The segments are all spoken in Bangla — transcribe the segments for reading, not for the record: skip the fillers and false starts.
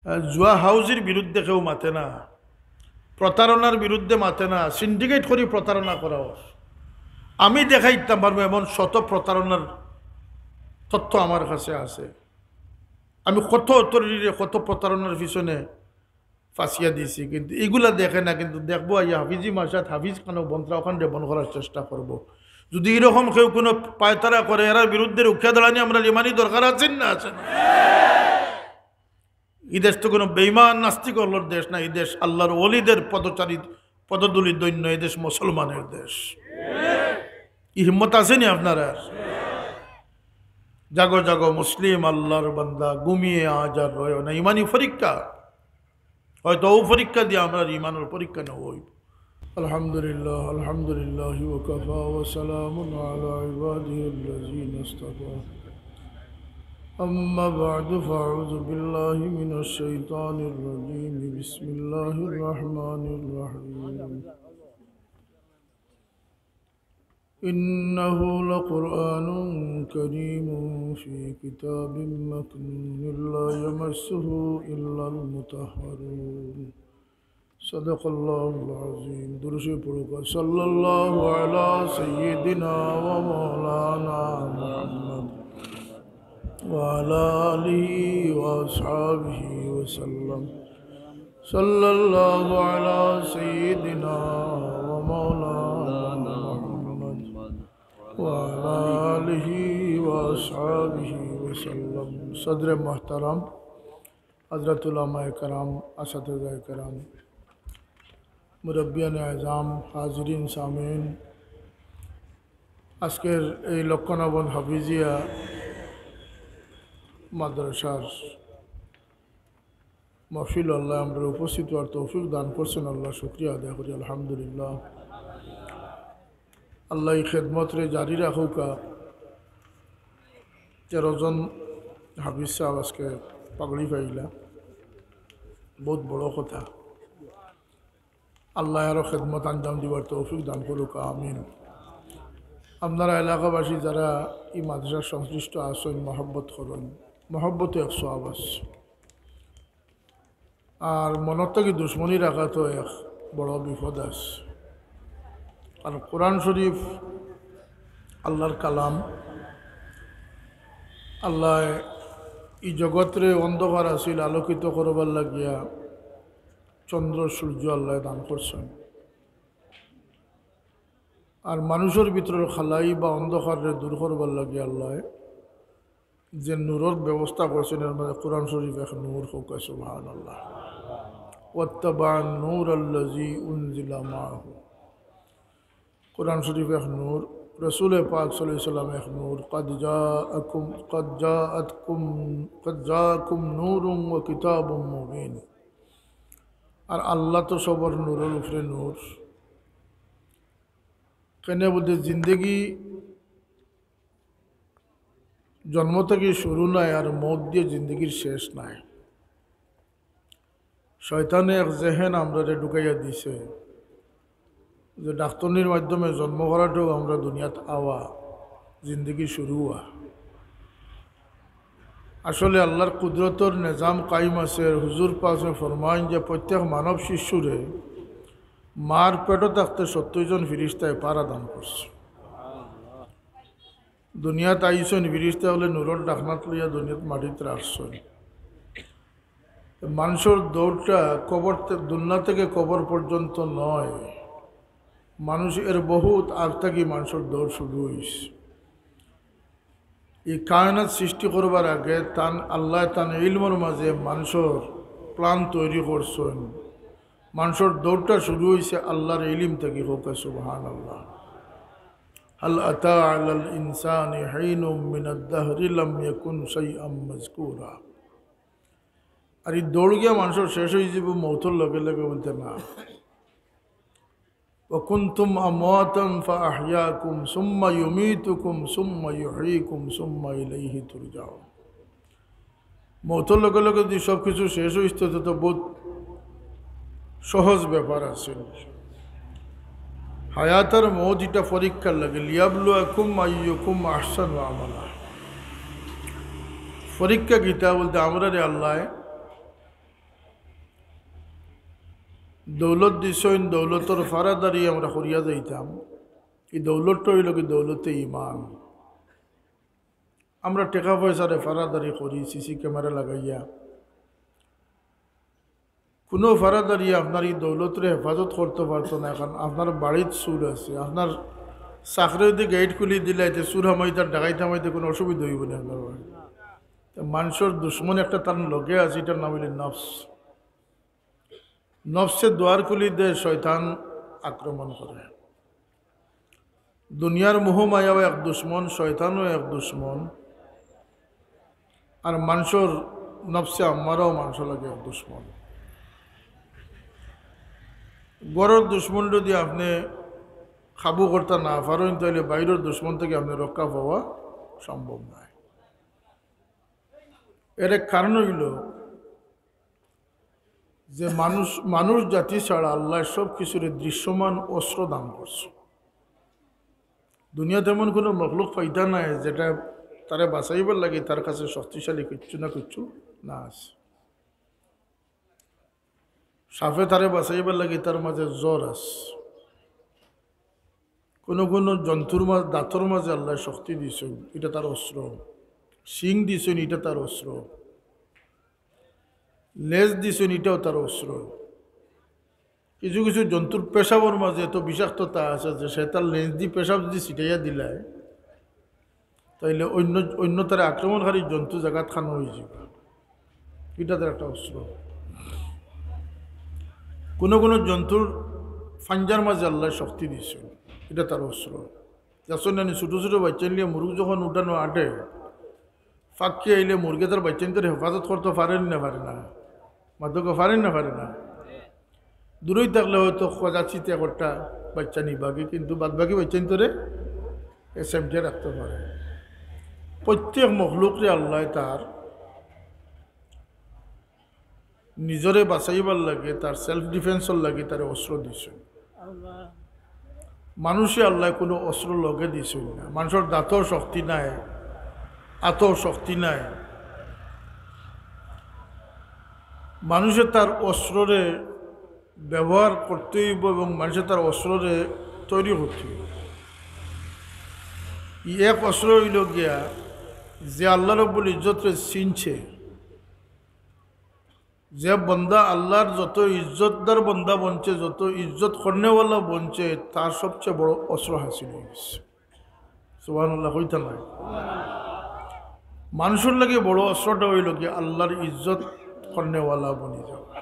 জুয়া হাউজের বিরুদ্ধে কেউ মাতে না, প্রতারণার বিরুদ্ধে মাতে না, সিন্ডিকেট করে প্রতারণা করা। আমি দেখাইতাম পারবো এমন শত প্রতারণার তথ্য আমার কাছে আছে। আমি কত তরিরে কত প্রতারণার পিছনে ফাঁসিয়া দিয়েছি, কিন্তু এগুলা দেখে না। কিন্তু দেখবো এই হাফিজি মাসাদ হাফিজ কেন বন্ত্রা ওখানে বন করার চেষ্টা করব। যদি এরকম কেউ কোনো পায়তারা করে এরার বিরুদ্ধে রুখিয়া দাঁড়ানি আমরা রিমানি দরকার আছেন না আছেন। এই দেশ তো কোনো বেইমান নাস্তিক আল্লাহর দেশ না, এই দেশ আল্লাহর ওলিদের পদচারী পদদুলির দৈন্য, এই দেশ মুসলমানের দেশ। কি হিম্মত আসেনি আপনারা? জাগো জাগো মুসলিম আল্লাহর বান্দা, ঘুমিয়ে আজ আর রয় না। ইমানি পরীক্ষা হয়তো ও পরীক্ষা দিয়ে আমরা ইমানের পরীক্ষা নেব। আলহামদুলিল্লাহ আলহামদুলিল্লাহ ওয়া কাফা ওয়া সালামুন আলা ইবাদিহিল্লাযীনা ইসতাফা। أما بعد فأعوذ بالله من الشيطان الرجيم. بسم الله الرحمن الرحيم. إنه لقرآن كريم في كتاب مكنون لا يمسه إلا المطهرون. صدق الله العظيم. درس پڑھو صلى الله على سيدنا ومولانا محمد وعلى آله وأصحابه وسلم. صلى الله على سيدنا ومولانا محمد وعلى آله وأصحابه وسلم. صدر محترم حضرت علماء کرام، اساتذہ کرام، মুরব্বিয়ান আযম, হাজিরিন সামিন, আজকের এই লক্ষণাবন হাফিজিয়া মাদ্রাসার মাহফিল আল্লাহ আমরা উপস্থিত হওয়ার তৌফিক দান করছেন। আল্লাহ শুকরিয়া আদায় করি আলহামদুলিল্লাহ। আল্লাহ এই খেদমতরে জারি রাখুকা। 13 জন হাফিজ সাহেব আজকে পাগড়ি পাইলা, বহুত বড় কথা। আল্লাহ আরও খেদমত আঞ্জাম দিবার তৌফিক দান করুক, আমিন। আপনারা এলাকাবাসী যারা এই মাদ্রাসার সংশ্লিষ্ট আসেন, মহব্বত করেন, মহব্বত 100 আবাস। আর মনত কি দুশ্মনী রাখা তো এক বড় বিপদ আছে। আর কোরআন শরীফ আল্লাহর কালাম। আল্লাহ এই জগৎরে অন্ধকার আছিল আলোকিত করবার লাগিয়া চন্দ্র সূর্য আল্লাহ দান করছেন। আর মানুষের ভিতরের খালাই বা অন্ধকারে দূর করবার লাগিয়া আল্লাহ যে নূরের ব্যবস্থা করছেন, এর মধ্যে কোরআন শরীফ এক নূর। হোক সুবহানাল্লাহ। ওয়াত্তাবা'আন নূর আল্লাযী উনজিলা মা'হু। কোরআন শরীফ এক নূর, রাসূল পাক সাল্লাল্লাহু আলাইহি ওয়াসাল্লাম এক নূর। কদ জাআকুম নূরুন ওয়া কিতাবুম মুবিন। আর আল্লাহ তো সবার নূরের উপরে নূর। কেন বলতে জিন্দগি জন্ম থেকে শুরু নাই, আর মৌত দিয়ে জিন্দগির শেষ নাই। শয়তানে এক জেহেন আমরা ঢুকাইয়া দিছে যে ডাক্তরনির মাধ্যমে জন্ম করাটাও আমরা দুনিয়াত আওয়া, জিন্দগি শুরু হওয়া। আসলে আল্লাহর কুদরতর নিজাম কায়েম আছে। হুজুর পাক ফরমাইন যে প্রত্যেক মানব শিশুরে মার পেটে থাকতে 70 জন ফিরিস্তায় পারা দান করছে। দুনিয়াত আইসেন ফিরিস্তা হলে নূরের ডাকনাত লইয়া দুনিয়াত মাটিতে রাখছেন। মানুষের দৌড়টা কবর দুনিয়া থেকে কবর পর্যন্ত নয়, মানুষ এর বহুত আগ থেকে মানুষের দৌড় শুরু হয়েছে। এই কায়নাত সৃষ্টি করবার আগে আল্লাহ তান ইলমের মাঝে মানুষের প্ল্যান তৈরি করছেন। মানুষের দৌড়টা শুরু হয়েছে আল্লাহর ইলম থেকে। হোক সুবহানাল্লাহ। হাল আতা আলাল ইনসানি হিনুম মিনাদ দাহরি লাম ইয়াকুন শাইআম মাযকুরা। আর এই দৌড় গিয়া মানুষের শেষ হয়ে যাবে মৌতের লগে লগে, বলতে না। وكنتم أمواتا فأحياكم ثم يميتكم ثم يحييكم ثم إليه ترجعون। মৌতের লগে লগে যদি সব কিছু শেষ হইতে তো বহুত সহজ ব্যাপার আছে। হায়াতের মৌত এটা পরীক্ষার লাগে। লিয়াবলুয়াকুম আইয়ুকুম আহসানু আমালা। পরীক্ষা গীতা বলতে আমরা রে আল্লাহ দৌলত দিছেন, দৌলতর ফারাদারি আমরা করিয়া যাইতাম। এই দৌলতটা হইল কি দৌলতে ইমান। আমরা টাকা পয়সারে ফারাদারি করি সিসি ক্যামেরা লাগাইয়া। কোনো ফারাদারি আপনার এই দৌলতরে হেফাজত করতে পারতো না। এখন আপনার বাড়ির সুর আছে, আপনার চাকরি যদি গেট খুলি দিলে সুর হামাইতে ডাকাইতে হামাইতে কোনো অসুবিধা হইব না আপনার বাড়ি। মানুষের দুশ্মন একটা তার লগে আছে, এটার নাম হইল নফস। নফসের দ্বার খুলি দিয়ে শয়তান আক্রমণ করে। দুনিয়ার মোহমায়াও এক দুশ্মন, শয়তানও এক দুশ্মন, আর মানুষের নফসে আমারও মানুষ লাগে এক দুশ্মন। গড়ের দুশ্মন যদি আপনি কাবু করতে না পারেন তাহলে বাইরের দুশ্মন থেকে আপনি রক্ষা পাওয়া সম্ভব নয়। এর এক কারণ হইল যে মানুষ জাতি ছাড়া আল্লাহ সব কিছুর দৃশ্যমান অস্ত্র দান করছে। দুনিয়াতে এমন কোনো মখলুক ফায়দা নাই যেটা তারা বাঁচাইবার লাগে তার কাছে শক্তিশালী কিচ্ছু না কিচ্ছু না আছে। সাফে তারে বাঁচাইবার লাগে তার মাঝে জ্বর আছে। কোনো কোনো জন্তুর মাঝে দাঁতর মাঝে আল্লাহ শক্তি দিয়েছেন, এটা তার অস্ত্র। শিং দিয়েছেন, এটা তার অস্ত্র। লেজ দিয়েছেন, এটাও তার অস্ত্র। কিছু কিছু জন্তুর পেশাবর মাঝে এত বিষাক্ততা আছে যে সে তার লেজ দিয়ে পেশাব যদি ছিটাইয়া দিলায় তাইলে অন্য তার আক্রমণকারী জন্তু জায়গাত খানো হয়ে যাবে। এটা তার একটা অস্ত্র। কোনো কোনো জন্তুর ফাঞ্জার মাঝে আল্লাহ শক্তি দিয়েছে, এটা তার অস্ত্র। যাচ্ছেন না ছোটো ছোটো বাচ্চা নিয়ে মুরগ যখন উঠানো আটে ফাঁকি আইলে মুরগে তার বাচ্চাদের হেফাজত করতে পারেন না, পারে না, মাদকে পারেন না, পারে না। দূরেই থাকলে হয়তো খোঁজাচ্ছিতে একটা বাচ্চা নিবাগে, কিন্তু বাদ বাকি বাচ্চান্তরে সেফটি রাখতে পারে। প্রত্যেক মখলুকরে আল্লাহ তার নিজরে বাঁচাইবার লাগে, তার সেলফ ডিফেন্সর লাগে তার অস্ত্র দিছে। মানুষে আল্লাহ কোনো অস্ত্র লগে দিছে না। মানুষের দাঁতও শক্তি নাই, আতও শক্তি নাই। মানুষে তার অস্ত্ররে ব্যবহার করতে হইব এবং মানুষের তার অস্ত্ররে তৈরি করতে হইব। এক অস্ত্র হইল গিয়া যে আল্লাহ রব্বুল ইজ্জতরে চিনছে, যে বন্দা আল্লাহর যত ইজ্জতদার বন্দা বনছে, যত ইজ্জত করনেওয়ালা বনছে, তার সবচেয়ে বড় অস্ত্র হাসিল হয়ে গেছে। সুবহানাল্লাহ হইতে নয়। মানুষের লাগে বড় অস্ত্রটা হইল কি আল্লাহর ইজ্জত করনেওয়ালা বনি যাওয়া।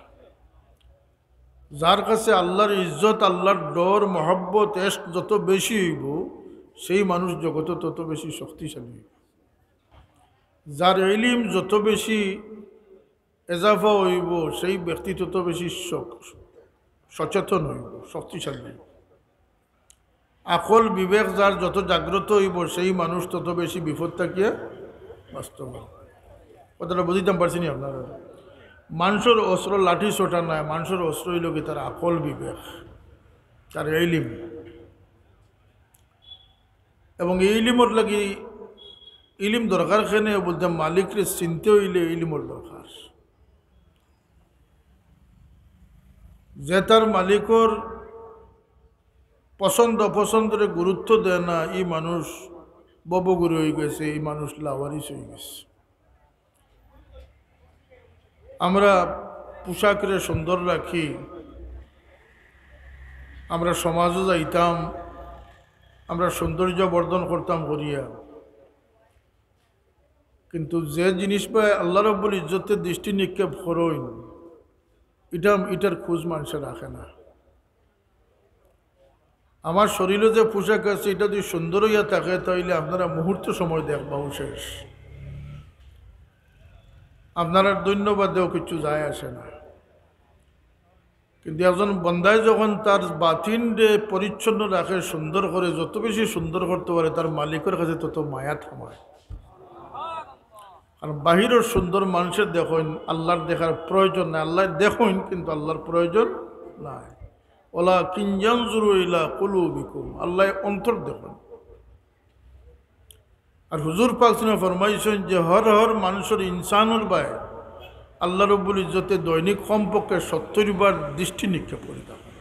যার কাছে আল্লাহর ইজ্জত, আল্লাহর ডর, মহব্বত, এশক যত বেশি হইব সেই মানুষ জগতে তত বেশি শক্তিশালী হইব। যার ইলম যত বেশি এজাফা হইব সেই ব্যক্তি তত বেশি সচেতন হইব, শক্তিশালী হইব। আকল বিবেক যার যত জাগ্রত হইব সেই মানুষ তত বেশি বিপদ থাকিয়া বাস্তব। কথাটা বুঝিতাম পারছি নি আপনারা? মানুষের অস্ত্র লাঠি ছোটা নাই, মানুষের অস্ত্র হইল কি তার আকল বিবেক, তার ইলম। এবং এই ইলিমর লাগি ইলিম দরকার খেনে বলতে মালিকরে চিনতে হইলে ইলিমর দরকার। যে তার মালিকর পছন্দ অপছন্দরে গুরুত্ব দেয় না, এই মানুষ ববগুরু হয়ে গেছে, এই মানুষ লাওয়ারিস হয়ে গেছে। আমরা পোশাকরে সুন্দর রাখি, আমরা সমাজও যাইতাম, আমরা সৌন্দর্য বর্ধন করতাম করিয়া, কিন্তু যে জিনিস পায় আল্লাহ রব্বুল ইজ্জতের দৃষ্টি নিক্ষেপ করইন, এটার খোঁজ মানুষে রাখে না। আমার শরীরে যে পোশাক আছে এটা যদি সুন্দর হইয়া থাকে তাহলে আপনারা মুহূর্ত সময় দেখবাও শেষ, আপনারা ধন্যবাদেও কিছু যায় আসে না। কিন্তু একজন বন্দায় যখন তার বাতিনরে পরিচ্ছন্ন রাখে, সুন্দর করে, যত বেশি সুন্দর করতে পারে তার মালিকের কাছে তত মায়া থামায়। আর বাহিরের সুন্দর মানুষের দেখুন, আল্লাহর দেখার প্রয়োজন নাই। আল্লাহ দেখুন কিন্তু আল্লাহর প্রয়োজন নাই। ওলা কিনজানজুরু ইলা কুলুবিকুম, আল্লাহ অন্তর দেখুন। আর হুজুর পাক ফরমাইছেন যে হর হর মানুষের ইনসানুর বায় আল্লাহ রব্বুল ইজ্জতে দৈনিক কমপক্ষে 70 বার দৃষ্টি নিক্ষেপ করে থাকেন।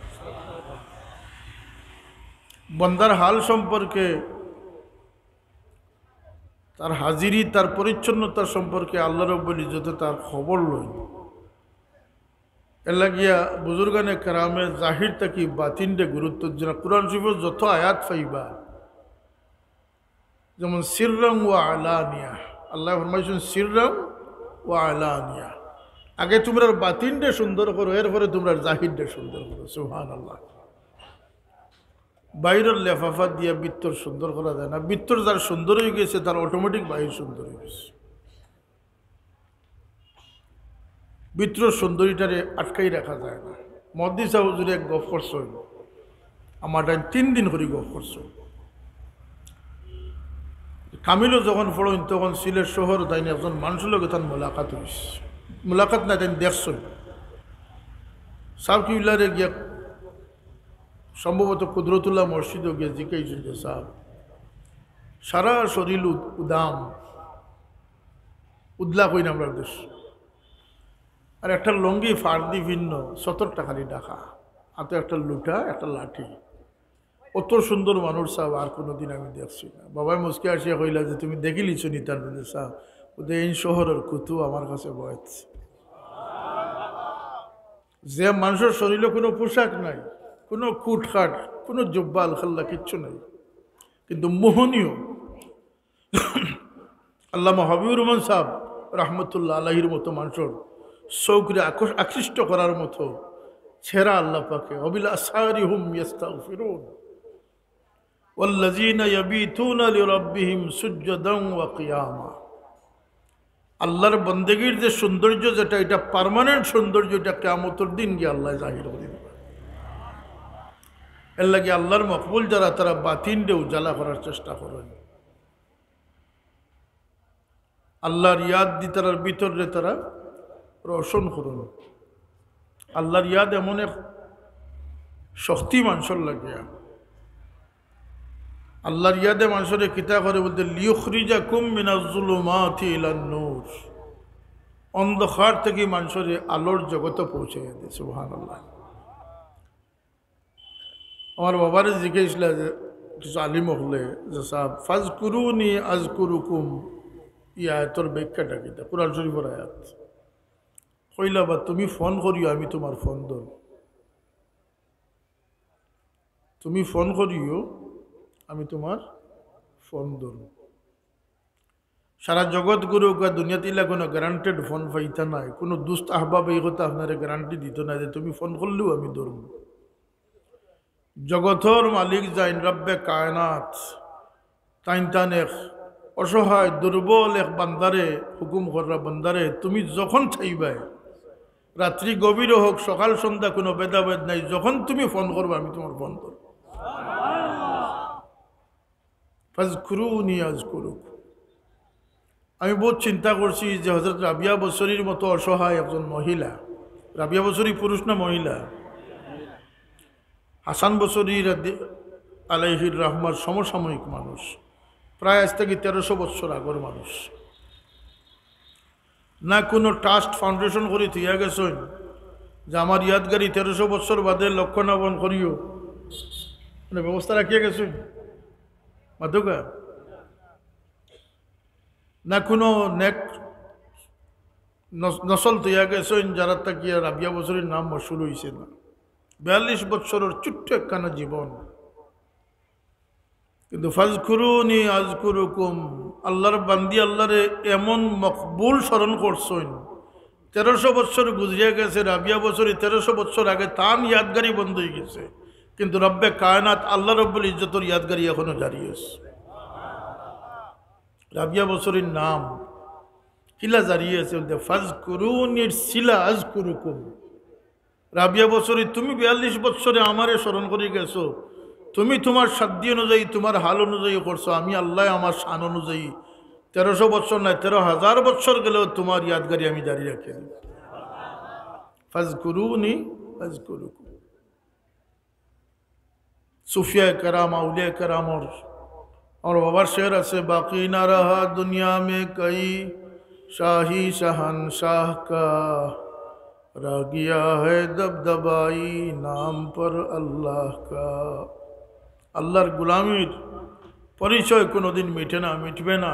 বন্দার হাল সম্পর্কে, তার হাজিরি, তার পরিচ্ছন্নতা সম্পর্কে আল্লাহ রব্বুল ইজ্জতে তার খবর লই। এর লাগিয়া বুজুর্গানে কেরামে জাহির থাকি বাতিনডে গুরুত্ব দিন। কুরআন শরীফের যত আয়াত পাইবা, যেমন সিররাম ওয়া আলানিয়া, আল্লাহ ফরমাইছেন সিররাম ওয়া আলানিয়া। আগে তোমরা বাতিনডে সুন্দর করো, এরপরে তোমরা জাহিরডে সুন্দর করো। সুবহানাল্লাহ। বাইরের লেফাফা দিয়া বৃত্তর সুন্দর করা যায় না। বৃত্তর যার সুন্দর হয়ে গেছে তার অটোমেটিক বাহির সুন্দর হয়ে গেছে। বৃত্তর সুন্দরীটারে আটকাই রাখা যায় না। মদ্দিসা হুজুরে এক গফ করছ, আমার 3 দিন করে গফ করছ। কামিলও যখন পড়েন তখন সিলেট শহর তাইনি একজন মানুষের লোক তার মোলাকাত হয়েছে। মোলাকাত না তাই দেখছ সাহ কিউলারে গিয়া সম্ভবত কুদরতুল্লাহ মসজিদও গিয়ে জিজ্ঞাসা যে সাহ সারা শরীর উদাম উদলা কইন আমরা দেশ, আর একটা লঙ্গি ফার্দি ভিন্ন 70 টাকারই ডাকা, হাতে একটা লুটা একটা লাঠি। অত সুন্দর মানুষ সাহ আর কোনোদিন আমি দেখছি না। বাবাই মুসকে আসিয়া কইলা যে তুমি দেখিলিছ নি তার বলে সাহ ওদের এই শহরের কুতু আমার কাছে বয়েছে। যে মানুষের শরীরে কোনো পোশাক নাই, কোনো কুটখাট, কোনো জব্বাল খাল্লা কিচ্ছু নাই, কিন্তু মোহনীয়। আল্লামা হাবিবুর রহমান সাহেব রহমতুল্লাহ আলাহির মতো মানুষের শৌকরে আকৃষ্ট করার মতো ছেঁড়া আল্লাহ পাকে অবিলাসারিহুম ইস্তাগফিরুন ওয়াল্লাযীনা ইয়াবিতুনা লিরাব্বিহিম সুজদান ওয়া কিয়ামা। আল্লাহর বন্দেগীর যে সৌন্দর্য, যেটা এটা পার্মানেন্ট সৌন্দর্য, এটা কিয়ামতের দিন গিয়ে আল্লাহ জাহির করে দেবে। এর লাগে আল্লাহর মকবুল যারা, তারা বাতিনরে উজালা করার চেষ্টা করেন। আল্লাহর ইয়াদ দি তার ভিতরে তারা রোশন করুন। আল্লাহর ইয়াদ এমন এক শক্তি মানুষের লাগে। আল্লাহর ইয়াদে মানুষের কিতা করে বলতে লিয়ুখরিজাকুম মিনাজ যুলুমাতি ইলান নূর, অন্ধকার থেকে মানুষের আলোর জগতে পৌঁছে দেয়। সুবহানাল্লাহ। আমার বাবারে জিজ্ঞেসছিল যে কিছু আলিম হলে যে সাহেব ফাজকুরুনি আজকুরুকুম, ই আয়াতর ব্যাখ্যাটা কিতা? কুরআন শরীফের আয়াত। কইলা বা তুমি ফোন করিও আমি তোমার ফোন ধরব, তুমি ফোন করিও আমি তোমার ফোন ধরব। সারা জগৎ গুরু দুনিয়াতে কোনো গ্যারান্টেড ফোন পাইতা নাই, কোনো দুস্ত আহবাব এই কথা আপনার গ্যারান্টি দিত না যে তুমি ফোন করলেও আমি ধরব। জগতর মালিক যাইন রব্বে কায়নাত, তাইন এক অসহায় দুর্বল এক বান্দারে হুকুম করা, বান্দারে তুমি যখন চাইবাই, রাত্রি গভীর হোক সকাল সন্ধ্যা কোনো ভেদাভেদ নাই, যখন তুমি ফোন করবে আমি তোমার ফোন করব। ফাজকুরুনি আযকুরুকুম। আমি বহুত চিন্তা করছি যে হযরত রাবিয়া বসরির মতো অসহায় একজন মহিলা, রাবিয়া বসরি পুরুষ না মহিলা? হাসান বসরি আলাইহির রহমার সমসাময়িক মানুষ, প্রায় আজ থেকে 1300 বছর আগের মানুষ। না কোনো ট্রাস্ট ফাউন্ডেশন করে থিয়া গেছেন যে আমার ইয়াদগারি 1300 বছর বাদে লক্ষণাবন করিও, মানে ব্যবস্থা রাখিয়া গেছেন মাধুকা। না কোনো নেক নসল তৈয়া গেছেন যারা তাকিয়া রাবিয়া বছরের নাম মশুর হয়েছে না। 42 বছরের ছোট্ট একখানা জীবন, কিন্তু ফাজকুরুনি আযকুরুকুম, আল্লাহর বান্দি আল্লাহরে এমন মকবুল স্মরণ করছেন। 1300 বছর গুজরিয়া গেছে, রাবিয়া বছরে 1300 বছর আগে তান ইয়াদগারি বন্ধ হয়ে গেছে, কিন্তু রব্বে কায়নাত আল্লাহ রব্বুল ইজ্জতের ইয়াদগারি এখনো জারি আছে। রাবিয়া বছরের নাম কিলা জারি আছে, ফাজকুরুনির সিলা আযকুরুকুম। রাবিয়া বছরে তুমি 42 বছরে আমারে স্মরণ করে গেছো, তুমি তোমার সাধ্য অনুযায়ী তোমার হাল অনুযায়ী করছো, আমি আল্লাহ আমার শান অনুযায়ী 1300 বছর নয় 13,000 বছর গেলেও তোমার ইয়াদগারি আমি জারি রাখি। ফাজকুরুনি আযকুরুকুম। সুফিয়া কেরাম, আউলিয়া কেরামর আমার বাবার শের আছে, বাকি না রহা দুনিয়া মে কই शाही शहनशाह का रह गया है दबदबाई नाम पर अल्लाह का। আল্লাহর গুলামির পরিচয় কোনোদিন মিটে না, মিটবে না।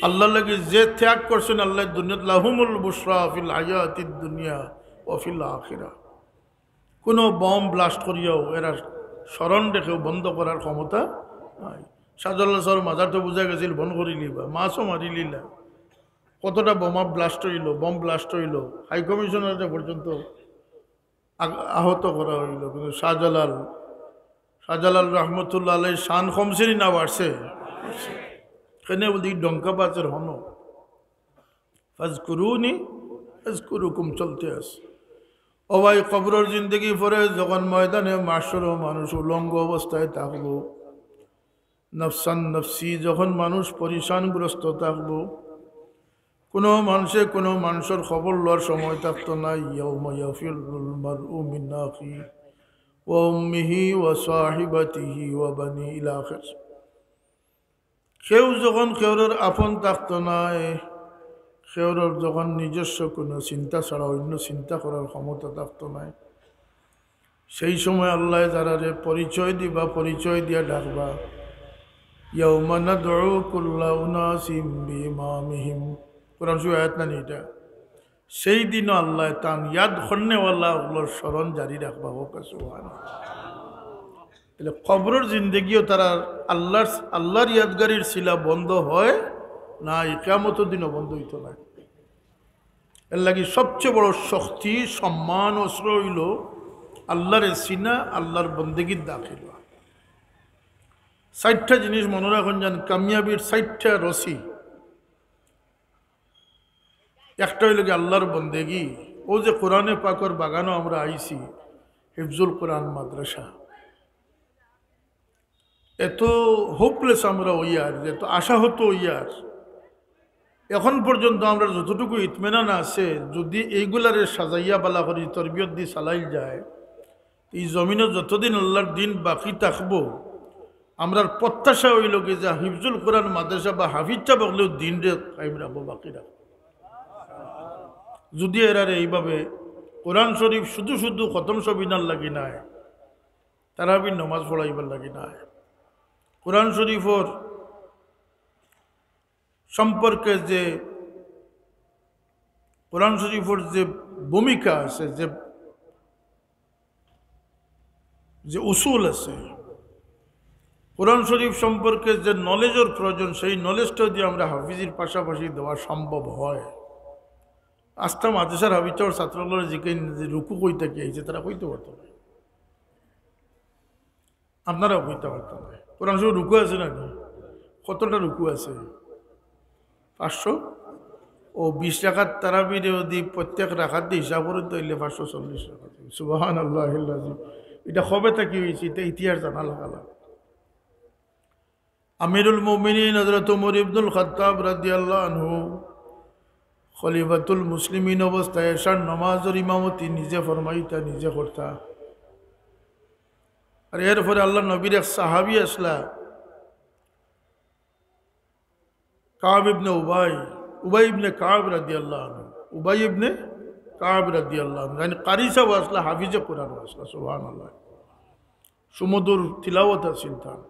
আল্লাহ লাগি যে ত্যাগ করছেন আল্লাহ দুনিয়াত লাহুমুল বুশরা ফিল হায়াতিদ দুনিয়া ওয়া ফিল আখিরাহ। কোনো বম ব্লাস্ট করিয়াও এরা স্মরণ রেখেও বন্ধ করার ক্ষমতা নাই। শাহজালাল স্যার মাজার তো বোঝা গেছিল বন্ধ করিলি বা মাছও মারিলিলা, কতটা বোমা ব্লাস্ট হইল, বম ব্লাস্ট হইল, হাই কমিশনার পর্যন্ত আহত করা হইল। কিন্তু শাহজালাল রহমতুল্লাহ আলাই শান কমসেনি না বাড়ছে, এখানে বলি ডঙ্কাবাজের হন ফাজকুরুনি ফাজকুরুকুম চলতে আছে। ও ভাই, কবরের জিন্দগি পরে যখন ময়দানে মাশর মানুষ উলঙ্গ অবস্থায় থাকবো, নফসান নফসি যখন মানুষ পরিশানগ্রস্ত থাকবো, কোনো মানুষে কোনো মানুষের খবর লওয়ার সময় থাকতো না। ইয়াউমা ইয়াফিরুল মারউ মিন আখিহি ওয়া উম্মিহি ওয়া সাহিবাতিহি ওয়া বানি ইলা আখির। কেউ যখন কেউর আপন থাকতো না, কেউর যখন নিজস্ব কোনো চিন্তা ছাড়া অন্য চিন্তা করার ক্ষমতা থাকতো না, সেই সময় আল্লাহ যারারে পরিচয় দিবা, পরিচয় দিয়া ডাকবা, ইয়াউমা নাদউ কুল্লা উনাসিম বিইমামিহিম। কোরআন শরীফ আয়াত না এটা। সেই দিনও আল্লাহ তান ইয়াদ খন্নেওয়ালা ওগুলোর স্মরণ জারি রাখবা। হোক সুবহানাল্লাহ। তাহলে কবরের জিন্দগিও তারা আল্লাহর ইয়াদগারির শিলা বন্ধ হয় না, কিয়ামতের দিনও বন্ধ হইতো না। এর লাগি সবচেয়ে বড় শক্তি, সম্মান, অস্ত্র হইল আল্লাহর সিনা, আল্লাহর বন্দেগীর দাখিল। 60টা জিনিস মনে রাখুন যান, কামিয়াবির 60টা রশি। একটা হইল কি আল্লাহর বন্দেগী। ও যে কোরআনে পাকর বাগানো আমরা আইছি, হিফজুল কোরআন মাদ্রাসা, এত হোপলেস আমরা ওইয়ার, এত আশাহত ওইয়ার, এখন পর্যন্ত আমরা যতটুকু ইতমেনান আছে, যদি এইগুলারে সাজাইয়া বালা করি তরবিয়ত দিয়ে চালাই যায়, এই জমিনে যতদিন আল্লাহর দিন বাকি থাকবো, আমরার প্রত্যাশা হইল কি যে হিফজুল কোরআন মাদ্রাসা বা হাফিজটা বকলেও দিন রে কায়েম রাখবো, বাকি রাখবো। যদি এরারে এইভাবে কোরআন শরীফ শুধু শুধু খতম সবিনার লাগি নাই, তারাবির নমাজ পড়াইবার লাগি নাই, কোরআন শরীফর সম্পর্কে যে কোরআন শরীফর যে ভূমিকা আছে, যে উসুল আছে, কোরআন শরীফ সম্পর্কে যে নলেজের প্রয়োজন, সেই নলেজটা দিয়ে আমরা হাফিজির পাশাপাশি দেওয়া সম্ভব হয়। আস্থা মাদ্রাসার হাফিজর ছাত্রগুলোর যে রুকু কইতে কি আইছে, তারা কইতে পারত না, আপনারাও কইতে পারত না। কোরআন শরীফ রুকু আছে না, কতটা রুকু আছে? 500 ও 20 রাকাত তারাবির যদি প্রত্যেক রাকাত দিয়ে হিসাব করে তৈলে 540 রাকাত। সুবহানাল্লাহ। এটা কবে থেকে হয়েছে, এটা ইতিহাস জানা লাগালা। আমিরুল মুমিনিন হযরত ওমর ইবনুল খাত্তাব রাদিয়াল্লাহু আনহু খলিফাতুল মুসলিমিন অবস্থায় এশার নামাজের ইমামতি নিজে ফরমাইতা, নিজে করতা। আর এরপরে আল্লাহ নবীর এক সাহাবী আসলা, কাব ইবনে উবাই ইবনে কাব রাদিয়াল্লাহু আনহু, উবাই ইবনে কাব রাদিয়াল্লাহু আনহু, yani কারি সাহেব আসলা, হাফিজে কোরআন আসলা। সুবহানাল্লাহ। সুমধুর তিলাওয়াত আছিল তার।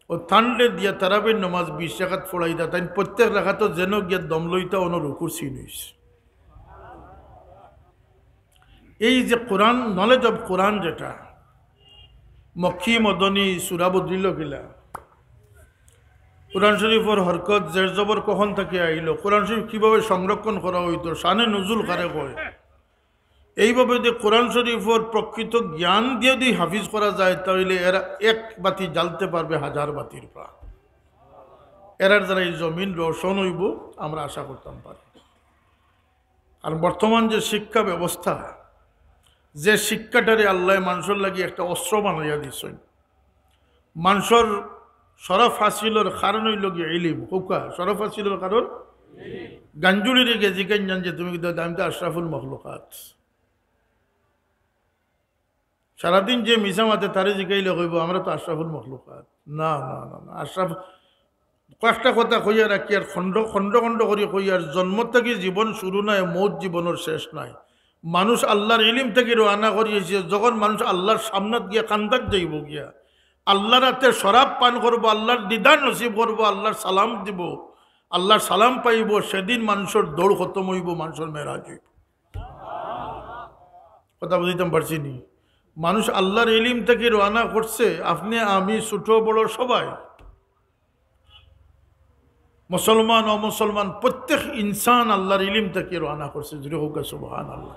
ও ঠান্ডে দিয়া তারাবির নমাজ 20 রাকাত পড়াইতা, তাই প্রত্যেক রাকাত যেন গিয়া দম লইতা অন রুকুর সিন হইছে। এই যে কোরআন, নলেজ অফ কোরআন, যেটা মক্কি মদনী সূরা বদলিল গিলা, কোরআন শরীফের হরকত জের জবর কখন থেকে আইল, কোরআন শরীফ কিভাবে সংরক্ষণ করা হইতো, শানে নজুল কারে কয়, এইভাবে যে কোরআন শরীফের প্রকৃত জ্ঞান দিয়ে যদি হাফিজ করা যায়, তাহলে এরা এক বাতি জ্বালতে পারবে 1000 বাতির প্রাণ। এরার দ্বারা এই জমিন রোশন হইব, আমরা আশা করতাম পারি। আর বর্তমান যে শিক্ষা ব্যবস্থা, যে শিক্ষাটারে আল্লাহ মানুষের লাগি একটা অস্ত্র বানাইয়া দিচ্ছেন, মানুষের শরফ হাসিলের কারণ হইল গিয়ে ইলিম। হুকা শরফ হাসিলের কারণ গাঞ্জুলি রেখে জিজ্ঞান জান যে তুমি কিন্তু আমি তো আশরাফুল মখলুকাত। সারাদিন যে মিশা মাতে তারে জিগাইলে কইব আমরা তো আশরাফুল মখলুকাত। না না না না, আশরাফ কয়েকটা কথা কইয়া রাখি আর খণ্ড খণ্ড খণ্ড করি কইয়ার জন্ম থেকে জীবন শুরু নাই, মৌত জীবনের শেষ নাই। মানুষ আল্লাহর ইলিম থেকে রওনা করিয়েছে, যখন মানুষ আল্লাহর সামনাত গিয়া কান্দাত যাইব গিয়া আল্লাহর হাতে শরাব পান করবো, আল্লাহর দিদার নসিব করবো, আল্লাহর সালাম দিব, আল্লাহর সালাম পাইব, সেদিন মানুষের দৌড় খতম হইব, মানুষের মেরাজ হইব। কথা বুঝিতাম পারছি নি? মানুষ আল্লাহর ইলিম থেকে রওনা করছে, আপনি আমি ছোট বড় সবাই, মুসলমান অমুসলমান প্রত্যেক ইনসান আল্লাহর ইলিম থেকে রওনা করছে। জুড়ে হোক সুবহানাল্লাহ।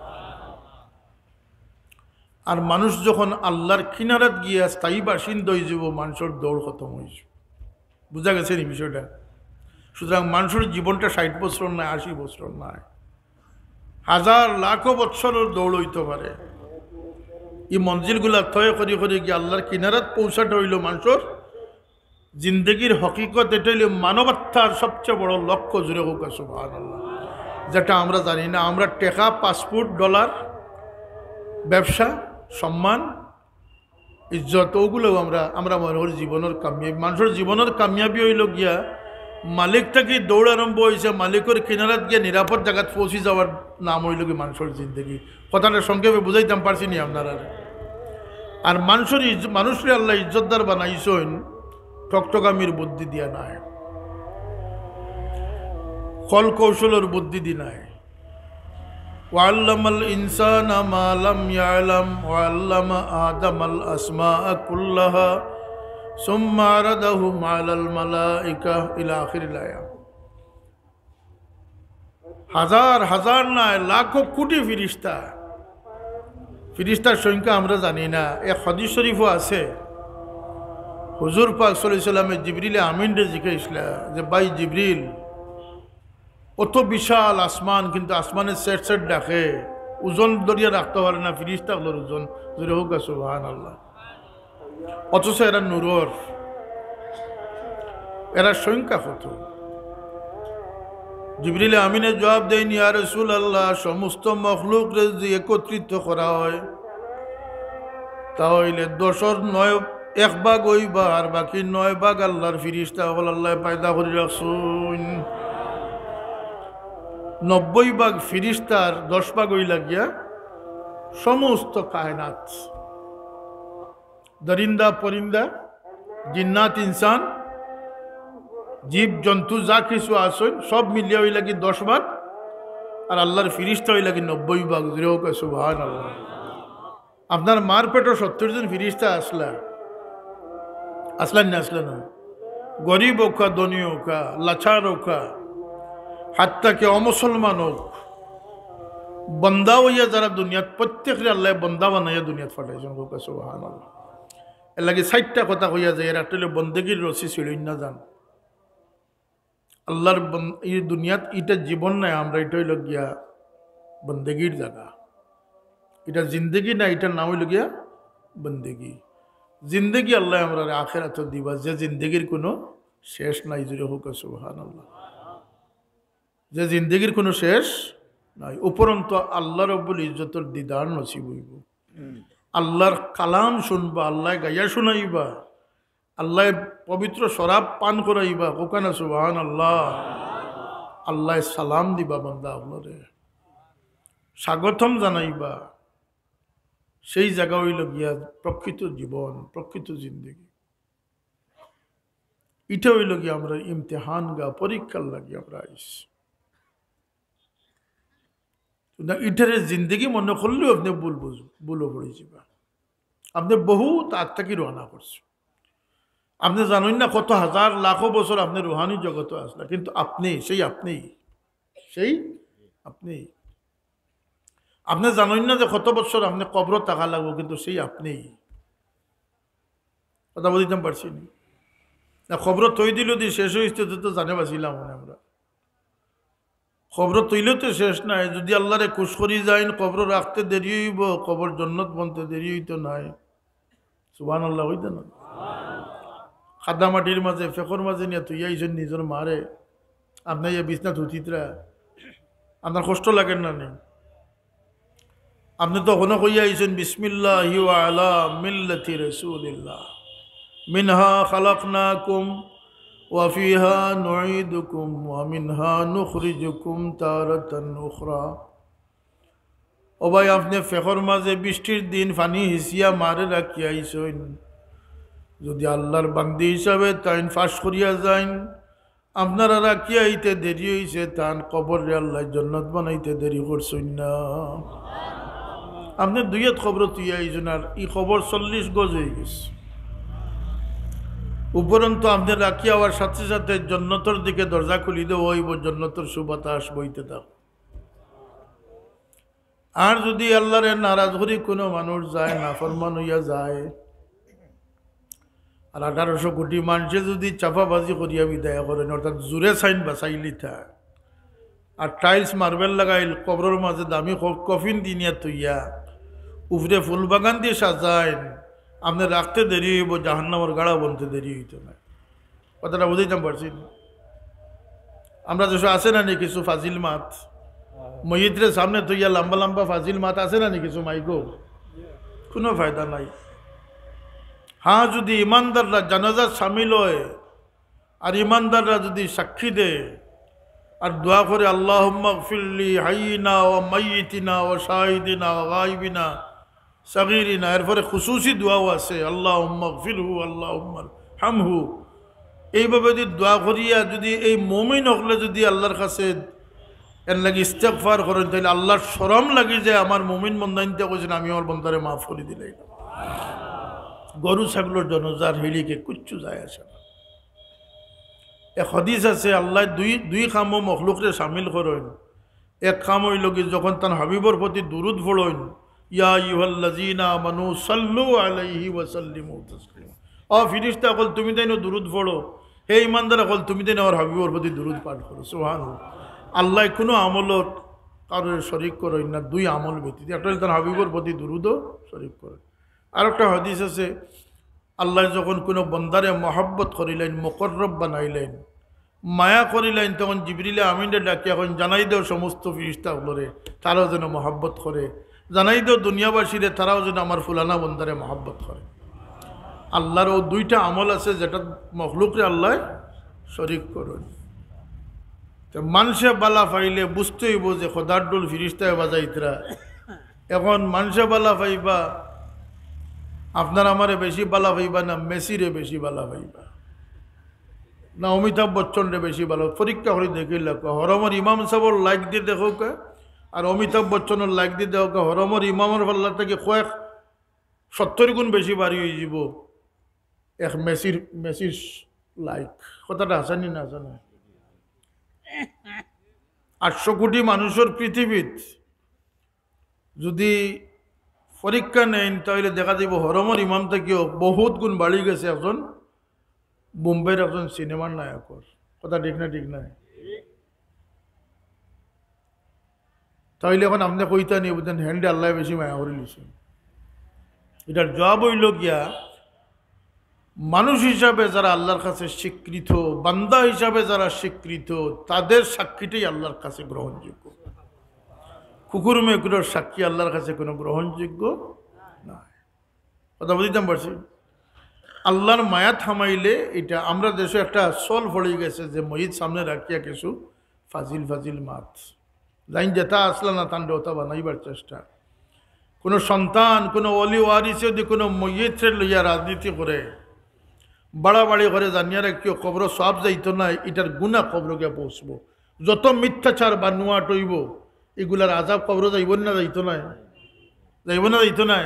আর মানুষ যখন আল্লাহর কিনারাত গিয়া স্থায়ী বাসিন্দা হয়ে যাব, মানুষের দৌড় খতম হয়ে যাবে। বুঝা গেছে এই বিষয়টা? সুতরাং মানুষের জীবনটা 60 বছর নয়, 80 বছর নয়, হাজার লাখো বৎসরের দৌড় হইতে পারে। এই মঞ্জিলগুলা থয়ে করি করি গিয়ে আল্লাহর কিনারাত পৌঁছাটা হইল মানুষের জিন্দগির হকিকত। এটা হইল মানবাত্মার সবচেয়ে বড় লক্ষ্য। জুড়ে হোক সুবহানাল্লাহ। যেটা আমরা জানি না। আমরা টাকা, পাসপোর্ট, ডলার, ব্যবসা, সম্মান, ইজ্জত, ওগুলো আমরা মনে করি জীবনের কামিয়াবি। মানুষের জীবনের কামিয়াবি হইল গিয়া মালিক থেকে দৌড় আরম্ভ হয়েছে, মালিকের কিনারাত গিয়ে নিরাপদ জায়গাত পৌঁছে যাওয়ার নাম হইল কি মানুষের জিন্দগি। কথাটা সংক্ষেপে বুঝাইতাম পারছি নি আপনারা? আর মানুষের আল্লাহ ইজ্জতদার বানাইছেন টকটকামির বুদ্ধি দিয়া নাই, কল কৌশলের বুদ্ধি দি নাই। ওয়াল্লামাল ইনসানা মা লাম ইয়ালাম ওয়াল্লামা আদামাল আসমাআ কুল্লাহা সুম্মা আরাদাহুম আলাল মালাইকা ইলা আখিরিল আয়াত। হাজার হাজার নয়, লাখো কোটি ফিরিস্তা। ফিরিস্তার সংখ্যা আমরা জানি না। এক হাদিস শরীফও আছে, হুজুর পাক সাল্লাল্লাহু আলাইহি ওয়াসাল্লামে জিবরিলে আমিন রে জিজ্ঞাসা যে ভাই জিবরিল, অত বিশাল আসমান, কিন্তু আসমানের সেট সেট ডাকে, ওজন দরিয়া রাখতে পারে না ফিরিস্তাগুলোর ওজন। জোরে হোক সুবহানাল্লাহ। অথচ এরা নূরর, এরা সংখ্যা কত? জিবরিল আমিনের জবাব দেন, ইয়া রাসূলুল্লাহ, সমস্ত মখলুকরে যদি একত্রিত করা হয় তাহলে 10-এর 9 ভাগ হইবা, আর বাকি 9 ভাগ আল্লাহর ফিরিস্তা হল আল্লাহ পয়দা করে রাখছুন। 90 ভাগ ফিরিস্তার 10 ভাগ হইলা গিয়া সমস্ত কায়নাত, দরিন্দা পরিন্দা, জিন্নাত, ইনসান, জীব জন্তু যা কিছু আসেন সব মিলিয়ে হইলা কি 10 ভাগ, আর আল্লাহর ফিরিস্তা হইলা কি 90 ভাগ। জুড়ে হোক সুবহানাল্লাহ। আপনার মার পেটে 70 জন ফিরিস্তা আসলেন না? গরিব হোক, ধনী হোক, লাচার হোক, হাত্তা কে অমুসলমান হোক, বন্দা হইয়া যারা দুনিয়াত, প্রত্যেকের আল্লাহ বন্দা বানাইয়া দুনিয়াত ফাটাইছেন। হোক সুবহানাল্লাহ। এর লাগে 60টা কথা কইয়া যায়, এরা আসলে বন্দেগীর রসি ছিড়ই না যান। আল্লাহর এই দুনিয়াত এটা জীবন নাই, আমরা এটা হইল গিয়া বন্দেগীর জায়গা। এটা জিন্দগি না, এটার নাম হইল গিয়া বন্দেগি। জিন্দগি আল্লাহ আমরা আখিরাত দিবা, যে জিন্দগির কোনো শেষ নাই। জুড়ে হোক সুবহানাল্লাহ। যে জিন্দগির কোনো শেষ নাই, উপরন্ত আল্লাহ রব্বুল ইজ্জতের দিদার নসিব হইব, আল্লাহর কালাম শুনবা, আল্লাহ গাইয়া শুনাইবা, আল্লাহ পবিত্র শরাব পান করাইবা। কোকানা সুবহানাল্লাহ। আল্লাহ সালাম দিবা, বান্দা আপনারে স্বাগতম জানাইবা। সেই জায়গা হইল গিয়া প্রকৃত জীবন, প্রকৃত জিন্দগি। এটা হইল গিয়া আমরা ইমতিহান গা, পরীক্ষার লাগি আমরা আইস না। ইটারে জিন্দগি মনে করলেও আপনি ভুল পড়ে যাবা। আপনি বহুত আগ থেকে রওনা করছেন। আপনি জানেন না কত হাজার লাখো বছর আপনি রুহানি জগতে আসলা, কিন্তু সেই আপনি আপনি জানেন না যে কত বছর আপনি কবর টাকা লাগবো, কিন্তু সেই আপনি। কথা বলতাম পারছি না? খবর তৈ দিল দিয়ে শেষ হয়েছে তো জানে বাঁচিলাম মনে আমরা। খবর তৈলেও তো শেষ নাই। যদি আল্লাহরে খুশ করি যাইন, কবর রাখতে দেরি হইব, কবর জন্নত বনতে দেরি হইতো নাই। সুবহানাল্লাহ হইতো না? খাদা মাটির মাঝে, ফেকর মাঝে নিয়ে তুই আইসেন নিজের মারে, আপনার ইয়ে বিছনা থুতিতরা, আপনার কষ্ট লাগেন না নেই? আপনি তো ওখানে কইয়া আইসেন বিসমিল্লাহি ওয়া আলা মিল্লাতি রাসূলিল্লাহ, মিনহা খালাকনাকুম وفيها نعيدكم ومنها نخرجكم تارة أخرى ও ভাই আপনি ফেখর মাঝে বৃষ্টির দিন পানি হিসিয়া মারে রাখিয়া আইসইন যদি আল্লাহর বান্দি হিসাবে তাইন ফাঁস করিয়া যাইন আপনারা রাখিয়া আইতে দেরি হইছে তান কবরে আল্লাহ জান্নাত বানাইতে দেরি করছেন না আপনি দুইয়ের খবর তুই আইছেন আর এই খবর 40 গজ হয়ে গেছে উপরন্তু আপনি রাখিয়া হওয়ার সাথে সাথে জান্নাতের দিকে দরজা খুলি দেওয়া হইব জান্নাতের সুবাতাস বইতে থাক আর যদি আল্লাহর নারাজ করি কোনো মানুষ যায় নাফরমান হইয়া যায় আর 1800 কোটি মানুষে যদি চাপাবাজি করিয়া বিদায় করেন অর্থাৎ জোরে সাইন বাসাইলি থা আর টাইলস মার্বেল লাগাইল কবরের মাঝে দামি কফিন দিনিয়া তুইয়া উপরে ফুল বাগান দিয়ে সাজাইন আপনি রাখতে দেরি হইব জাহান্নামের গাড়া বনতে দেরি হইতো না কথাটা বুঝাইতাম পারছি আমরা যেসব আছে না নি কিছু ফাজিল মাত মহিদ্রে সামনে তুইয়া লম্বা লম্বা ফাজিল মাত আছে না নি কিছু মাইকো কোনো ফায়দা নাই হ্যাঁ যদি ইমানদাররা জানাজার সামিল হয় আর ইমানদাররা যদি সাক্ষী দেয় আর দোয়া করে আল্লাহুম্মা গফিরলি হাইয়িনা ওয়া মাইয়িতিনা ওয়া শাহিদিনা ওয়া গায়বিনা সাগীরিনা এরপরে খুশুসি দোয়াও আছে আল্লাহুম্মা গফিরহু আল্লাহুম্মা হামহু এইভাবে যদি দোয়া করিয়া যদি এই মুমিন হলে যদি আল্লাহর কাছে এর লাগি ইস্তেগফার করেন তাহলে আল্লাহর শরম লাগি যে আমার মুমিন বন্দাইনতে কইছেন আমি আমার বন্দারে মাফ করে দিলাই গরু ছাগলের জনজার হিলিকে কুচ্ছু যায় আসে না এক হাদিস আছে আল্লাহ দুই কামও মখলুকরে সামিল করেন এক কাম হইল কি যখন তার হাবিবর প্রতি দুরুদ পড়েন ইয়া আইয়ুহাল্লাযীনা আমানু সাল্লু আলাইহি ওয়া সাল্লিমু তাসলিমা ও ফিরিস্তা কল তুমি তাইনো দুরুদ পড়ো হে ইমানদার কল তুমি তাইনো আমার হাবিবর প্রতি দুরুদ পাঠ করো সুবহানাল্লাহ আল্লাহ কোনো আমলত কারোর শরীক করেন না দুই আমল ব্যতীত একটা তার হাবিবর প্রতি দুরুদও শরীক করেন আর একটা হাদিস আছে আল্লাহ যখন কোনো বন্দারে মহব্বত করিলেন মুকররব বানাইলেন মায়া করিলেন তখন জিবরিলে আমিনে ডাকিয়া এখন জানাই দেও সমস্ত ফিরিস্তাগুলোরে তারাও যেন মহব্বত করে জানাই দেও দুনিয়াবাসীরে তারাও যেন আমার ফুলানা বন্দারে মহব্বত করে আল্লাহর ও দুইটা আমল আছে যেটা মখলুকরে আল্লাহ শরীক করেন তো মানুষে বালা পাইলে বুঝতে হইব যে খোদার ডোল ফিরিস্তায় বাজাইতরা এখন মানুষে বালা পাইবা আপনার আমারে বেশি বালা পাইবা না মেসিরে বেশি বালা পাইবা না অমিতাভ বচ্চনরে বেশি ভালো পরীক্ষা করে দেখিল হরমর ইমাম সাহর লাইক দিয়ে দেখো কে আর অমিতাভ বচ্চনের লাইক দিয়ে দেখো কে হরমর ইমামের পাল্লা থেকে কয়েক 70 গুণ বেশি বাড়ি হয়ে যাব এক মেসির লাইক কথাটা আসানি না জানা 800 কোটি মানুষের পৃথিবীত যদি পরীক্ষা নেন তাহলে দেখা যাব হরমর ইমাম থেকেও বহুত গুণ বাড়ি গেছে একজন বোম্বের একজন সিনেমার নায়কর কথা ঠিক না ঠিক নাই তাইলে এখন আপনি কইতা নিয়ে বুঝলেন হ্যান্ডে আল্লাহ বেশি মায়া করে লিছেন এটার জবাব হইল গিয়া মানুষ হিসাবে যারা আল্লাহর কাছে স্বীকৃত বান্দা হিসাবে যারা স্বীকৃত তাদের সাক্ষীটাই আল্লাহর কাছে গ্রহণযোগ্য কুকুর মেকুরের সাক্ষী আল্লাহর কাছে কোনো গ্রহণযোগ্য না কথা বুঝতাম পারছি আল্লাহর মায়া থামাইলে এটা আমরা দেশে একটা চল পড়ে গেছে যে মহিদ সামনে রাখিয়া কিছু ফাজিল মাত লাইন যেটা আসলে না তান ওটা বানাইবার চেষ্টা কোনো সন্তান কোনো অলি ওয়ারিসে যদি কোনো মহিদে লইয়া রাজনীতি করে বাড়াবাড়ি করে জানিয়া রাখিও কবর সব যাইতো না এটার গুণা কবরকে পৌঁছবো যত মিথ্যাচার বা নুয়া টইব এগুলার আজাব কবর যাইব না যাইতো না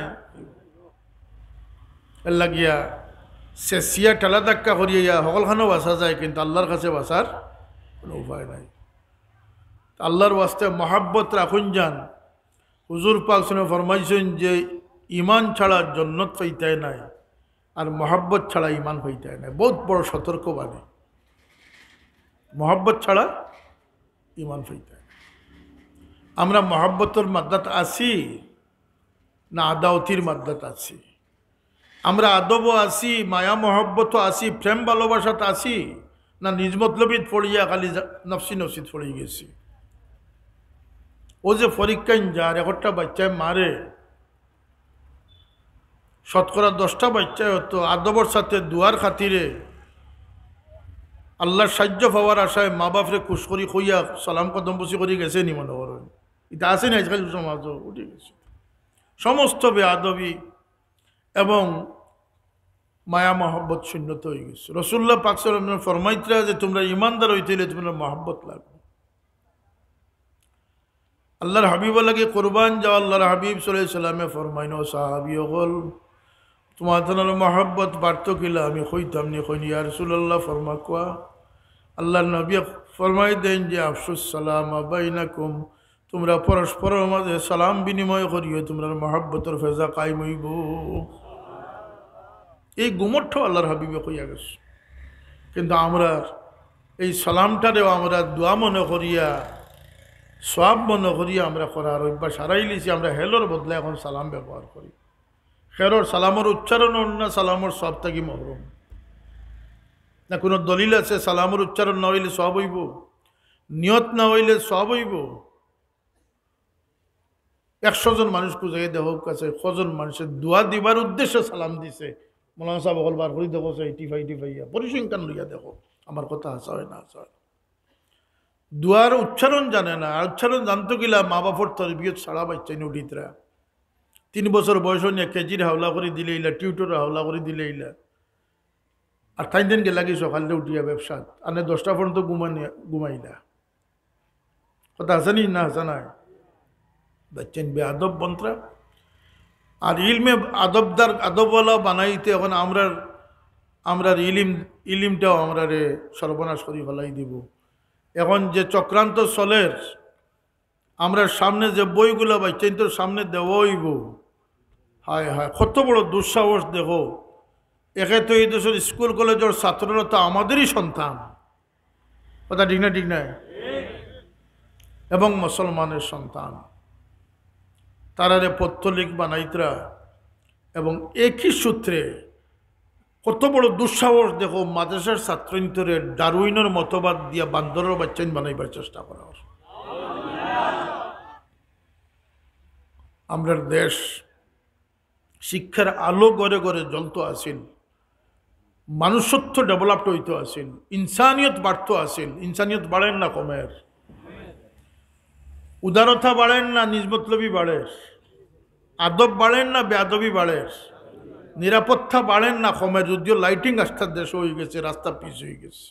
এর লাগিয়া শেষিয়া টেলা ধাক্কা করিয়া সকলখানেও বাঁচা যায় কিন্তু আল্লাহর কাছে বাঁচার কোনো উপায় নাই আল্লাহর ওয়াস্তে মহাব্বত রাখুন যান হুজুর পাক ফরমাইছেন যে ইমান ছাড়া জন্নত পাইতায় নাই আর মহাব্বত ছাড়া ইমান পাইতায় নাই বহুত বড় সতর্কবাণী মহাব্বত ছাড়া ইমান পাইতায় আমরা মহাব্বতের মাদ্দাত আছি না আদাওতির মাদ্দাত আছি আমরা আদবও আছি মায়া মহব্বতও আছি প্রেম ভালোবাসাত আছি না নিজ মতলবিত পড়িয়া খালি নফসি পড়ে গেছি ও যে পরীক্ষায় যার একটা বাচ্চায় মারে শতকরা 10টা বাচ্চায় হতো আদবর সাথে দুয়ার খাতিরে আল্লাহর সাহায্য পাওয়ার আশায় মা বাপরে খুশ করি কইয়া সালাম কদম বসি করে গেছে নি মনে করেন, এটা আছে না আজকাল সমাজ উঠে গেছে। সমস্ত বেআদবি এবং মায়া মহব্বত শূন্যত হয়ে গেছে। রসুল্লাহ পাক সাল্লাল্লাহু আলাইহি ওয়াসাল্লাম ফরমাইতরা যে তোমরা ইমানদার হইতে হইলে তোমরা মহব্বত লাগবে। আল্লাহর হাবিব লাগে কোরবান যাও, আল্লাহর হাবিব সাল্লাল্লাহু আলাইহি ওয়াসাল্লামে ফরমাইন ও সাহাবী হল তোমাদের মহব্বত বাড়তো কিলা, আমি কইতাম নি কইনি ইয়া রাসূলুল্লাহ ফরমা কোয়া। আল্লাহর নবী ফরমাই দেন যে আফসুস সালাম বাইনাকুম, তোমরা পরস্পরের মাঝে সালাম বিনিময় করিও, তোমরা মহব্বতের ফেজা কায়েম হইব। এই গুমঠ আল্লাহর হাবিবে কইয়া গেছে। কিন্তু আমরা এই সালামটারেও আমরা দোয়া মনে করিয়া সব মনে করিয়া আমরা করার অভ্যাস হারাই লিছি। আমরা হেলোর বদলে এখন সালাম ব্যবহার করি। খেরোর সালামের উচ্চারণ না সালামের সব থাকি মহরম না। কোনো দলিল আছে সালামের উচ্চারণ না হইলে সব হইব, নিয়ত না হইলে সব হইব। 100 জন মানুষ খুঁজে দেহ কাছে কজন মানুষের দোয়া দিবার উদ্দেশ্যে সালাম দিছে। মৌলানা সাহেব বার করি দেখো 85 পরিসংখ্যান লইয়া দেখো, আমার কথা হাসা হয় না হাসা হয়। দুয়ার উচ্চারণ জানে না, আর উচ্চারণ জানতো কিলা মা বাপর তরবিয়ত ছাড়া বাচ্চা উঠিতরা 3 বছর বয়স নিয়ে কেজির হাওলা করে দিলে ইলা, টিউটর হাওলা করে দিলে ইলা। আর 3 দিন গেলা কি সকালে উঠিয়া ব্যবসা আনে 10টা পর্যন্ত ঘুমাইলা। কথা আছে নি না হাসা নাই? বাচ্চেন বে আদব বন্ত্রা। আর ইলমে আদবদার আদবওয়ালা বানাইতে এখন আমরা ইলিমটাও আমরা রে সর্বনাশ করি ফেলাই দিব। এখন যে চক্রান্ত চলের, আমরা সামনে যে বইগুলো বাচ্চেন তোর সামনে দেওয়াইব, হায় হায় কত বড় দুঃসাহস দেখো। একে তো এই দেশের স্কুল কলেজের ছাত্ররা তো আমাদেরই সন্তান, কথা ঠিক না ঠিক না, এবং মুসলমানের সন্তান। তারারে পত্তলিক বানাইতরা এবং একই সূত্রে কত বড় দুঃসাহস দেখো মাদ্রাসার ছাত্রীন্তরে ডারউইনের মতবাদ দিয়া বান্দরের বাচ্চাইন বানাইবার চেষ্টা করা। আমরা দেশ শিক্ষার আলো গড়ে গড়ে জ্বলতো আসিল, মানুষত্ব ডেভেলপড হইতো আসিল, ইনসানিয়ত বাড়তো আসিল। ইনসানিয়ত বাড়েন না কমের, উদারতা বাড়েন না নিজমতলবি বাড়ের, আদব বাড়েন না বেআদবি বাড়ের, নিরাপত্তা বাড়েন না কমের। যদিও লাইটিং রাস্তার দেশ হয়ে গেছে, রাস্তা পিছ হয়ে গেছে।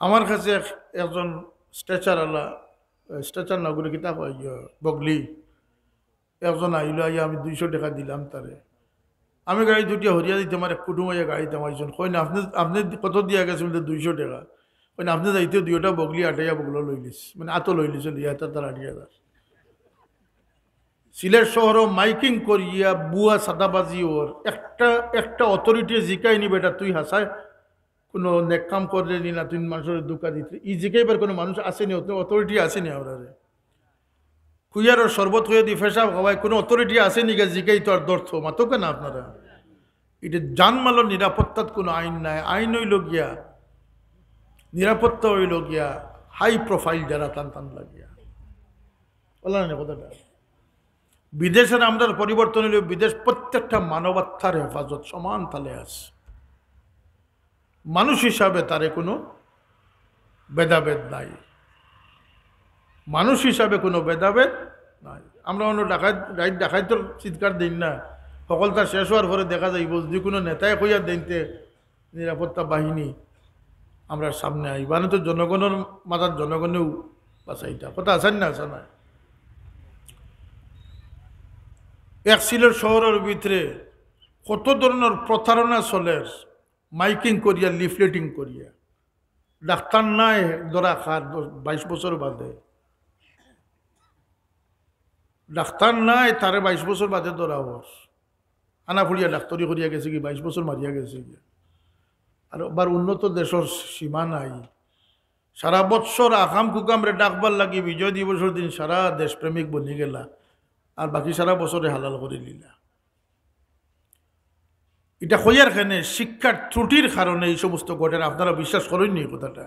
আমার কাছে একজন স্ট্রেচার নাগুলো কিতাব বগলি একজন আইলো, আইয়া আমি 200 টাকা দিলাম তারে। আমি গাড়ি দুটিয়া হরিয়া দিতে আমার কুটুম আইয়া গাড়িতে মাইছেন, কই না আপনি কত দিয়া গেছে বলতে 200 টাকা। কই না আপনি যাইতেও 2টা বগলি আটাইয়া বগলো লইলিস, মানে আতো লইলিস লিয়া তার 8,000। সিলেট শহরও মাইকিং করিয়া বুয়া সাদাবাজি ওর একটা অথরিটি জিকাই নি বেটা তুই হাসায় কোনো নেক কাম করলে নি না, তুই মানুষের দুকা দিতে ই জিকাইবার কোনো মানুষ আসেনি, অথরিটি আসেনি। আমরা কুইয়ার শরবত হয়ে দি ফেসা হওয়ায় কোনো অথরিটি আসেনি গা জিকাই তো আর দর্থ মাতো কেন আপনারা? এটা জানমালের নিরাপত্তার কোনো আইন নাই। আইন হইল গিয়া নিরাপত্তা হইল গিয়া হাই প্রোফাইল যারা টান লাগিয়া বলা না কথাটা। বিদেশের আমরার পরিবর্তন হইল বিদেশ প্রত্যেকটা মানবাত্মার হেফাজত সমান তালে আছে। মানুষ হিসাবে তারে কোনো ভেদাভেদ নাই, মানুষ হিসাবে কোনো ভেদাভেদ নাই। আমরা অন্য ডাকাইতর চিৎকার দিন না, সকলটা শেষ হওয়ার পরে দেখা যাইব যদি কোনো নেতায় কইয়া দিনতে নিরাপত্তা বাহিনী আমরা সামনে আইব, মানে তো জনগণের মাথার জনগণেও বাঁচাইটা কথা আছেন না আসা না। এক সিলেট শহরের ভিতরে কত ধরনের প্রতারণা চলে, মাইকিং করিয়া লিফলেটিং করিয়া। ডাক্তার নাই ধরা খার 22 বছর বাদে, ডাক্তার নাই তারে 22 বছর বাদে ধরা হস। আনা ফুড়িয়া ডাক্তারি করিয়া গেছে কি 22 বছর মারিয়া গেছে কি। আর আবার উন্নত দেশের সীমা নাই, সারা বৎসর আকাম কুকামরে ডাকবার লাগি বিজয় দিবসের দিন সারা দেশপ্রেমিক বনি গেলা, আর বাকি সারা বছরে হালাল করে নিলা। এটা হইয়ার খানে শিক্ষার ত্রুটির কারণে এই সমস্ত ঘটনা। আপনারা বিশ্বাস করেননি কথাটা?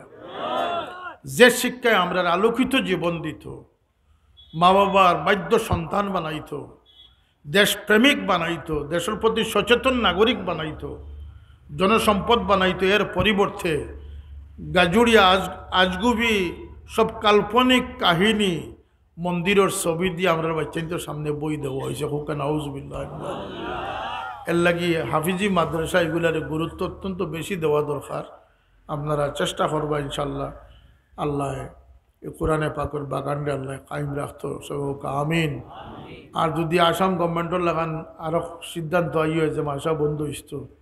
যে শিক্ষায় আমরা আলোকিত জীবন দিত, মা বাবার বাধ্য সন্তান বানাইতো, দেশপ্রেমিক বানাইতো, দেশের প্রতি সচেতন নাগরিক বানাইতো, জনসম্পদ বানাইতো, এর পরিবর্তে গাজুড়িয়া আজগুবি সব কাল্পনিক কাহিনী মন্দিরের ছবি দিয়ে আমরা বাচ্চাদের সামনে বই দেওয়া হয়েছে। হুকান আউজবিল্লাহ। এর লাগি হাফিজি মাদ্রাসা এগুলার গুরুত্ব অত্যন্ত বেশি দেওয়া দরকার। আপনারা চেষ্টা করবা ইনশাল্লাহ। আল্লাহ এই কোরআনে পাকের বাগানটা আল্লাহ কায়েম রাখতো সব আমিন। আর যদি আসাম গভর্নমেন্টের লাগান আরো সিদ্ধান্ত আই হয়েছে মাসা বন্ধ হইতো